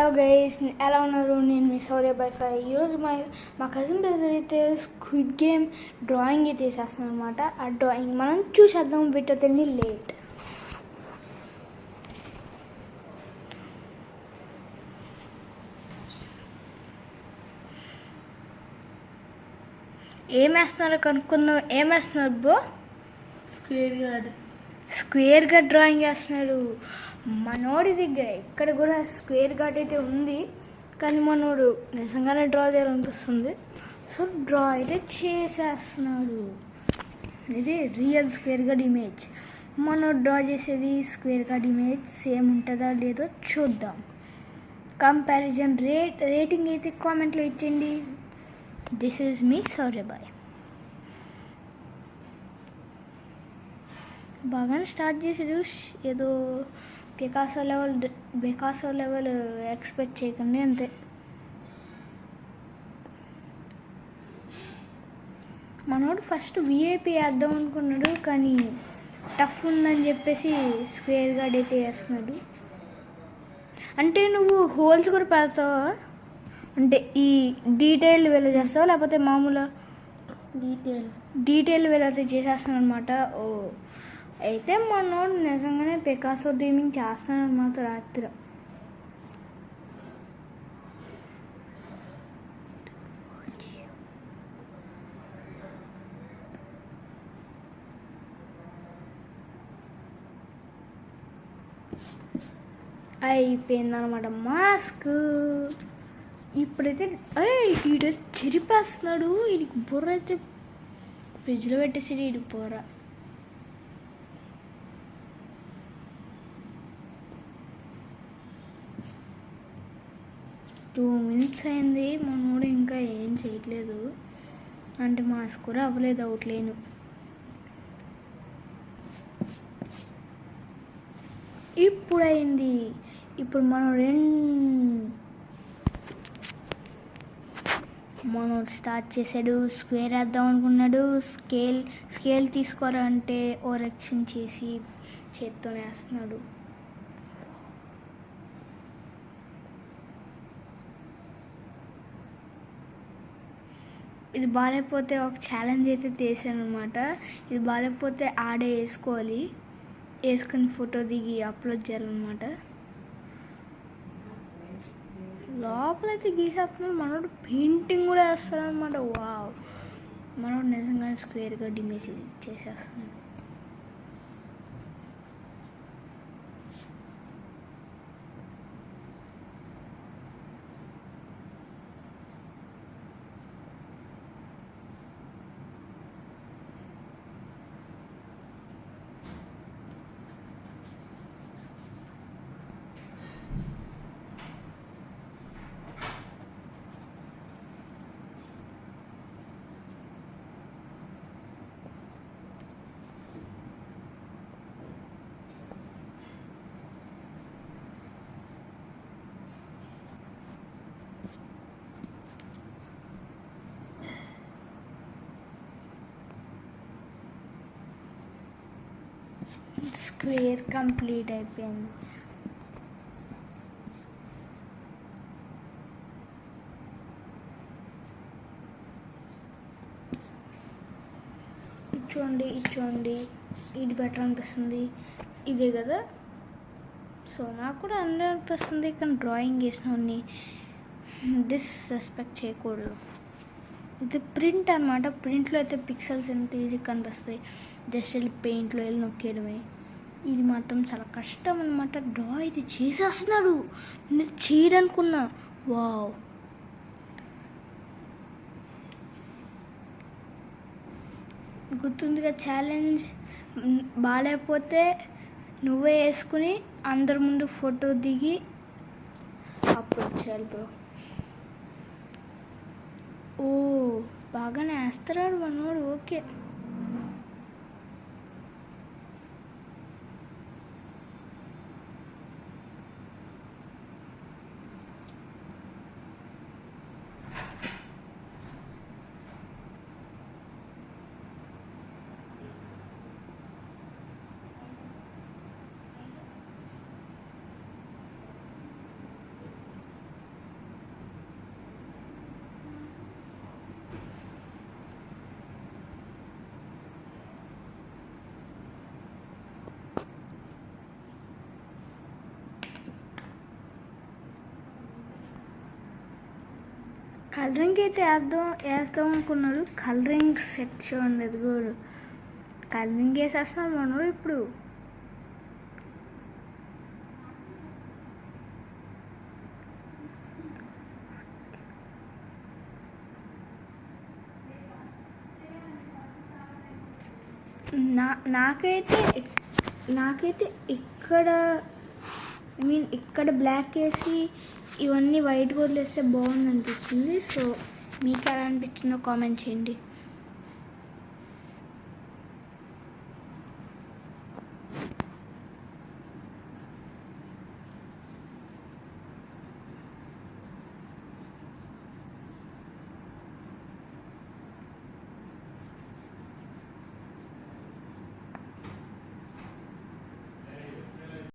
Hello guys, ఎలా ఉన్నారు? నేను మీ శౌర్య బైఫై. ఈరోజు మా కజిన్ బ్రదర్ అయితే స్క్విడ్ గేమ్ డ్రాయింగ్ అయితే చేసేస్తున్నాను అనమాట. ఆ డ్రాయింగ్ మనం చూసేద్దాం వితౌట్ ఎనీ లేట్. ఏం వేస్తున్నారో కనుక్కుందాం. ఏం వేస్తున్నారు బ్రో? స్క్వేర్ గా డ్రాయింగ్ వేస్తున్నాడు మనోడి దగ్గర. ఇక్కడ కూడా స్క్వేర్ గార్డ్ అయితే ఉంది, కానీ మనోడు నిజంగానే డ్రా చేయాలనిపిస్తుంది. సో డ్రా అయితే చేసేస్తున్నాడు. ఇది రియల్ స్క్వేర్ గార్డ్ ఇమేజ్. మనోడు డ్రా చేసేది స్క్వేర్ గార్డ్ ఇమేజ్ సేమ్ ఉంటుందా లేదో చూద్దాం. కంపారిజన్ రేటింగ్ అయితే కామెంట్లో ఇచ్చేయండి. దిస్ ఈజ్ మీ సౌర్యబాయ్. బాగానే స్టార్ట్ చేసాడు. ఏదో పికాసో లెవెల్ ఎక్స్పెక్ట్ చేయకండి, అంతే. మనోడు ఫస్ట్ విఐపి వేద్దాం అనుకున్నాడు, కానీ టఫ్ ఉందని చెప్పేసి స్క్వేర్ గార్డ్ అయితే వేస్తున్నాడు. అంటే నువ్వు హోల్స్ కూడా పెడతావా? అంటే ఈ డీటెయిల్ వేళ చేస్తావా, లేకపోతే మామూలు డీటెయిల్ వేళ అయితే చేసేస్తాను అనమాట. ఓ అయితే మనోడు నిజంగానే పికాసో డ్రీమింగ్ చేస్తానన్నమాట రాత్రి. అయిపోయిందనమాట మాస్క్. ఇప్పుడైతే ఈడ చెరిపేస్తున్నాడు. వీడికి బుర్ర అయితే ఫ్రిడ్జ్లో పెట్టేసి వీడికి బుర్ర. టూ మినిట్స్ అయింది, మనోడు ఇంకా ఏం చేయట్లేదు. అంటే మాస్క్ కూడా అవ్వలేదు, అవుట్లేను. ఇప్పుడు అయింది. ఇప్పుడు మనోడు స్టార్ట్ చేశాడు. స్క్వేర్ వేద్దాం అనుకున్నాడు. స్కేల్ తీసుకోరా అంటే ఓరక్షన్ చేసి చేత్తోనే వేస్తున్నాడు. ఇది బాగాలేకపోతే ఒక ఛాలెంజ్ అయితే తీసాను అనమాట. ఇది బాగాలేకపోతే ఆడే వేసుకొని ఫోటో దిగి అప్లోడ్ చేయాలన్నమాట. లోపలైతే గీసేస్తున్నాడు మనోడు. పెయింటింగ్ కూడా వేస్తాడు అనమాట. వావ్, మనోడు నిజంగా స్క్వేర్గా ఇమేజ్ చేసేస్తున్నాడు. స్క్వేర్ కంప్లీట్ అయిపోయింది. ఇచ్చోండి ఇది బెటర్ అనిపిస్తుంది. ఇదే కదా. సో నాకు కూడా అన్నీ అనిపిస్తుంది, కానీ డ్రాయింగ్ వేసినవన్నీ డిస్రెస్పెక్ట్ చేయకూడదు. ఇది ప్రింట్ అనమాట. ప్రింట్లో అయితే పిక్సెల్స్ ఎంత ఈజీగా కనిపిస్తాయి, జస్ట్ వెళ్ళి పెయింట్లో వెళ్ళి నొక్కేయడమే. ఇది మాత్రం చాలా కష్టం అనమాట. డ్రా ఇది చేసేస్తున్నాడు. నేను చేయడనుకున్నా. Wow, గుర్తుందిగా challenge. బాగాలేకపోతే నువ్వే వేసుకుని అందరి ముందు ఫోటో దిగి అప్లోడ్ చేయాలి బ్రో. ఓ బాగానే వేస్తున్నాడు మనోడు. ఓకే, కలరింగ్ అయితే వేస్తాం అనుకున్నాడు. కలరింగ్ సెట్ చూడండి, అది కూడా కలరింగ్ వేసేస్తున్నాడు మనోడు ఇప్పుడు. నాకైతే ఇక్కడ ఇక్కడ బ్లాక్ వేసి ఇవన్నీ వైట్ వదిలేస్తే బాగుంది అనిపించింది. సో మీకు ఎలా అనిపించిందో కామెంట్ చేయండి.